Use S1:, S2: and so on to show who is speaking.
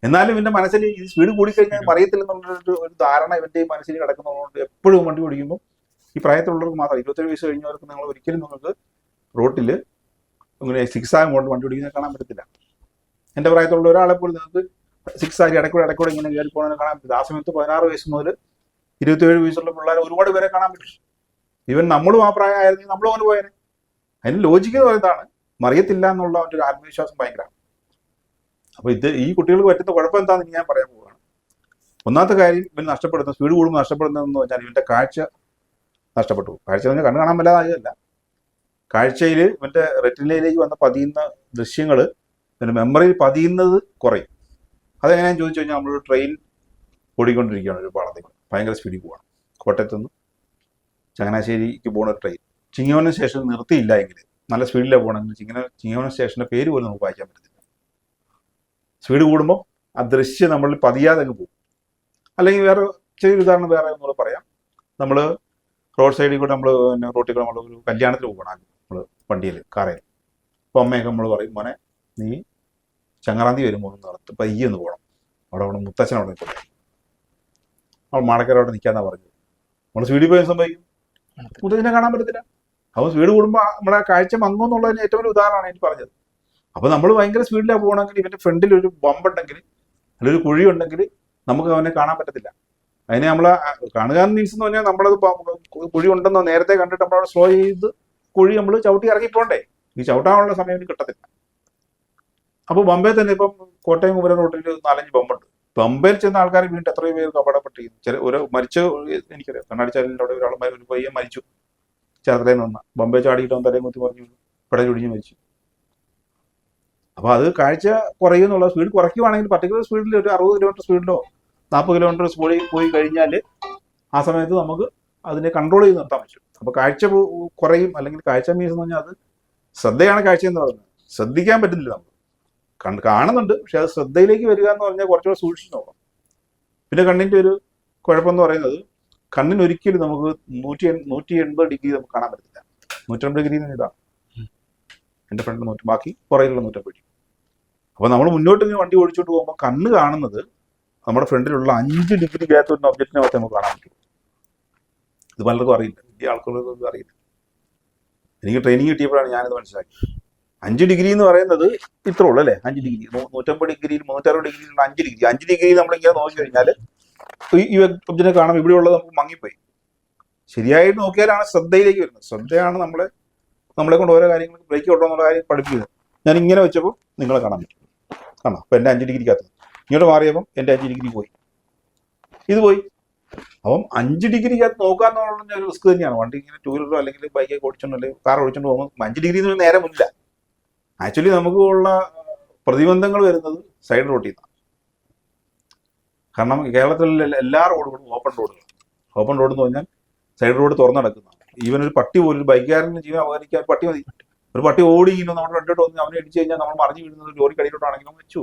S1: എന്നാലും ഇവന്റെ മനസ്സിൽ ഈ സ്പീഡ് കൂടിക്കഴിഞ്ഞാൽ അറിയത്തില്ലെന്നുള്ളൊരു ഒരു ധാരണ ഇവന്റെ മനസ്സിൽ കിടക്കുന്നതുകൊണ്ട് എപ്പോഴും വണ്ടി ഓടിക്കുമ്പോൾ ഈ പ്രായത്തിലുള്ളവർക്ക് മാത്രം 27 വയസ്സ് കഴിഞ്ഞവർക്ക് നിങ്ങൾ ഒരിക്കലും നിങ്ങൾക്ക് റോട്ടിൽ ഇങ്ങനെ സിക്സ് ആകും കൊണ്ട് വണ്ടി ഓടിക്കുന്നത് കാണാൻ പറ്റത്തില്ല. എൻ്റെ പ്രായത്തിലുള്ള ഒരാളെ പോലും നിങ്ങൾക്ക് സിക്സ് ആയി ഇടയ്ക്കൂടെ ഇങ്ങനെ കയറി പോകുന്നത് കാണാൻ പറ്റില്ല. ആ സമയത്ത് 16 വയസ്സ് മുതൽ 27 വയസ്സുള്ള പിള്ളേരെ ഒരുപാട് പേരെ കാണാൻ പറ്റും. ഈവൻ നമ്മളും ആ പ്രായമായിരുന്നെങ്കിൽ നമ്മളും അങ്ങനെ പോയേനെ. അതിന് ലോജിക്ക് പറയുന്നതാണ്, മറിയത്തില്ല എന്നുള്ള ഒരു ആത്മവിശ്വാസം ഭയങ്കരമാണ്. അപ്പോൾ ഈ കുട്ടികൾക്ക് പറ്റുന്ന കുഴപ്പം എന്താണെന്ന് ഞാൻ പറയാൻ പോവുകയാണ്. ഒന്നാമത്തെ കാര്യം, ഇവൻ നഷ്ടപ്പെടുന്ന സ്പീഡ് കൂടുമ്പോൾ നഷ്ടപ്പെടുന്നതെന്ന് പറഞ്ഞാൽ ഇവന്റെ കാഴ്ച നഷ്ടപ്പെട്ടു. കാഴ്ച എന്ന് പറഞ്ഞാൽ കണ്ണ് കാണാൻ പറ്റാതായതല്ല, കാഴ്ചയിൽ ഇവന്റെ റെറ്റിനയിലേക്ക് വന്ന പതിയുന്ന ദൃശ്യങ്ങൾ പിന്നെ മെമ്മറിയിൽ പതിയുന്നത് കുറയും. അതെങ്ങനെയാണെന്ന് ചോദിച്ചു കഴിഞ്ഞാൽ നമ്മളൊരു ട്രെയിൻ ഓടിക്കൊണ്ടിരിക്കുകയാണ്, ഒരു പാളത്തിൽ ഭയങ്കര സ്പീഡിൽ പോവാണ്. കോട്ടയത്ത് നിന്ന് ചങ്ങനാശ്ശേരിക്ക് പോകുന്ന ഒരു ട്രെയിൻ ചിങ്ങവനം സ്റ്റേഷൻ നിർത്തിയില്ല എങ്കിൽ, നല്ല സ്പീഡിലാണ് പോകണമെങ്കിൽ ചിങ്ങവനം സ്റ്റേഷൻ്റെ പേര് പോലും നമുക്ക് വായിക്കാൻ പറ്റത്തില്ല. സ്പീഡ് കൂടുമ്പോൾ ആ ദൃശ്യം നമ്മളിൽ പതിയാതെ അങ്ങ് പോകും. അല്ലെങ്കിൽ വേറെ ചെറിയൊരു ഉദാഹരണം വേറെ ഒന്നുകൂടെ പറയാം. നമ്മൾ റോഡ് സൈഡിൽ കൂടെ റോട്ടിൽ കൂടെ നമ്മൾ ഒരു കല്യാണത്തിൽ പോകണം, നമ്മൾ വണ്ടിയിൽ കാറയിൽ. അപ്പോൾ അമ്മയൊക്കെ നമ്മൾ പറയും, മോനെ നീ ചങ്ങറാന്തി വരുമ്പോൾ നടത്ത് പയ്യെ ഒന്ന് പോകണം, അവിടെ മുത്തച്ഛൻ അവിടെ നിൽക്കും, അവൾ മാടക്കരവിടെ നിൽക്കാന്നാ പറഞ്ഞത്. നമ്മൾ സ്പീഡിൽ പോയി സംഭവിക്കും, മുത്തച്ഛനെ കാണാൻ പറ്റത്തില്ല. അപ്പോൾ സ്പീഡ് കൂടുമ്പോൾ നമ്മുടെ കാഴ്ച മങ്ങുമെന്നുള്ളതിന് ഏറ്റവും വലിയ ഉദാഹരണമാണ് എനിക്ക് പറഞ്ഞത്. അപ്പോൾ നമ്മൾ ഭയങ്കര സ്പീഡിലാണ് പോകണമെങ്കിൽ ഇവന്റെ ഫ്രണ്ടിൽ ഒരു ബമ്പ് ഉണ്ടെങ്കിൽ അല്ലെങ്കിൽ ഒരു കുഴി ഉണ്ടെങ്കിൽ നമുക്ക് അവനെ കാണാൻ പറ്റത്തില്ല. അതിനെ നമ്മൾ കാണുക മീൻസ് എന്ന് പറഞ്ഞാൽ നമ്മളത് കുഴി ഉണ്ടെന്നോ നേരത്തെ കണ്ടിട്ട് നമ്മളവിടെ സ്ലോ ചെയ്ത് കുഴി നമ്മൾ ചവിട്ടി ഇറങ്ങി പോകണ്ടേ. ഈ ചവിട്ടാനുള്ള സമയം കിട്ടത്തില്ല. അപ്പോൾ ബമ്പയിൽ തന്നെ ഇപ്പം കോട്ടയം കുമരൻ റോട്ടിൽ 4-5 ബമ്പുണ്ട്. ബമ്പയിൽ ചെന്ന ആൾക്കാർ വീണ്ടും എത്രയോ പേർക്ക് അപകടപ്പെട്ടിരിക്കുന്നു. ഒരു മരിച്ച എനിക്കറിയാം, കണ്ണാടിച്ചാലിൻ്റെ അവിടെ ഒരു പയ്യൻ മരിച്ചു, ചേർത്തലയിൽ നിന്ന് ബമ്പെ ചാടിയിട്ട് അവൻ തലയും കുത്തി പറഞ്ഞു പിടഞ്ഞൊടിഞ്ഞ് മരിച്ചു. അപ്പോൾ അത് കാഴ്ച കുറയുന്നുള്ള, സ്പീഡ് കുറയ്ക്കുവാണെങ്കിൽ പർട്ടിക്കുലർ സ്പീഡിൽ ഒരു 60 കിലോമീറ്റർ സ്പീഡിലോ 40 കിലോമീറ്റർ സ്പീഡിൽ പോയി കഴിഞ്ഞാൽ ആ സമയത്ത് നമുക്ക് അതിനെ കൺട്രോൾ ചെയ്ത് നിർത്താൻ പറ്റും. അപ്പോൾ കാഴ്ച കുറയും. അല്ലെങ്കിൽ കാഴ്ച മീൻസ് എന്ന് പറഞ്ഞാൽ അത് ശ്രദ്ധയാണ് കാഴ്ച എന്ന് പറയുന്നത്. ശ്രദ്ധിക്കാൻ പറ്റുന്നില്ല, നമുക്ക് കാണുന്നുണ്ട്, പക്ഷെ അത് ശ്രദ്ധയിലേക്ക് വരിക എന്ന് പറഞ്ഞാൽ കുറച്ചുകൂടെ സൂക്ഷിച്ച് നോക്കണം. പിന്നെ കണ്ണിൻ്റെ ഒരു കുഴപ്പമെന്ന് പറയുന്നത്, കണ്ണിന് ഒരിക്കലും നമുക്ക് 180 ഡിഗ്രി നമുക്ക് കാണാൻ പറ്റത്തില്ല. 180 ഡിഗ്രി ഇതാണ് എൻ്റെ ഫ്രണ്ട്, ബാക്കി പുറകിലുള്ള 180 ഡിഗ്രി. അപ്പോൾ നമ്മൾ മുന്നോട്ട് ഇങ്ങനെ വണ്ടി ഓടിച്ചോട്ട് പോകുമ്പോൾ കണ്ണ് കാണുന്നത് നമ്മുടെ ഫ്രണ്ടിലുള്ള 5 ഡിഗ്രി ഗ്യാപ്പ് വരുന്ന ഒബ്ജക്റ്റിനെ മാത്രമേ നമുക്ക് കാണാൻ പറ്റും. ഇത് പലർക്കും അറിയില്ല, ഈ ആൾക്കാർക്കൊന്നും അറിയില്ല. എനിക്ക് ട്രെയിനിങ് കിട്ടിയപ്പോഴാണ് ഞാനിത് മനസ്സിലാക്കി. 5 ഡിഗ്രി എന്ന് പറയുന്നത് ഇത്ര ഉള്ളൂ അല്ലേ? 5 ഡിഗ്രി, 150 ഡിഗ്രിയിൽ 360 ഡിഗ്രിയിലുള്ള 5 ഡിഗ്രി നമ്മളിങ്ങനെ നോക്കി കഴിഞ്ഞാൽ ഈ ഒബ്ജക്റ്റിനെ കാണുമ്പോൾ ഇവിടെയുള്ളത് നമുക്ക് മങ്ങിപ്പോയി. ശരിയായിട്ട് നോക്കിയാലാണ് ശ്രദ്ധയിലേക്ക് വരുന്നത്. ശ്രദ്ധയാണ് നമ്മളെ കൊണ്ട് ഓരോ കാര്യങ്ങൾ ബ്രേക്ക് ഔട്ടോ എന്നുള്ള കാര്യം പഠിപ്പിക്കുന്നത്. ഞാൻ ഇങ്ങനെ വെച്ചപ്പോൾ നിങ്ങളെ കാണാൻ പറ്റും, കാണാം. അപ്പോൾ എൻ്റെ 5 ഡിഗ്രിക്കകത്ത് ഇങ്ങോട്ട് മാറിയപ്പം എൻ്റെ 5 ഡിഗ്രി പോയി, ഇത് പോയി. അപ്പം 5 ഡിഗ്രിക്കകത്ത് നോക്കാന്നുള്ള ഒരു റിസ്ക് തന്നെയാണ്. വണ്ടി ഇങ്ങനെ 2 വീലറോ അല്ലെങ്കിൽ ബൈക്കൊക്കെ ഓടിച്ചോണ്ടോ അല്ലെങ്കിൽ കാർ ഓടിച്ചോണ്ട് പോകുമ്പോൾ 5 ഡിഗ്രി നേരെ മുന്നില്ല. ആക്ച്വലി നമുക്ക് ഉള്ള പ്രതിബന്ധങ്ങൾ വരുന്നത് സൈഡ് റോട്ടിൽ നിന്നാണ്. കാരണം കേരളത്തിലെ എല്ലാ റോഡുകളും ഓപ്പൺ റോഡ് എന്ന് പറഞ്ഞാൽ സൈഡ് റോഡ് തുറന്നു നടക്കുന്നതാണ്. ഈവൻ ഒരു പട്ടി പോലും, ഒരു ബൈക്കുകാരന് ജീവൻ അപകരിക്കാൻ പട്ടി മതി. ഒരു പട്ടി ഓടി ഇങ്ങനെ നമ്മുടെ രണ്ടോട്ട് വന്ന് അവനെ ഇടിച്ചു കഴിഞ്ഞാൽ നമ്മൾ മറിഞ്ഞു വീഴുന്നത് ലോറി കടിയിലോട്ടാണെങ്കിലും വെച്ചു.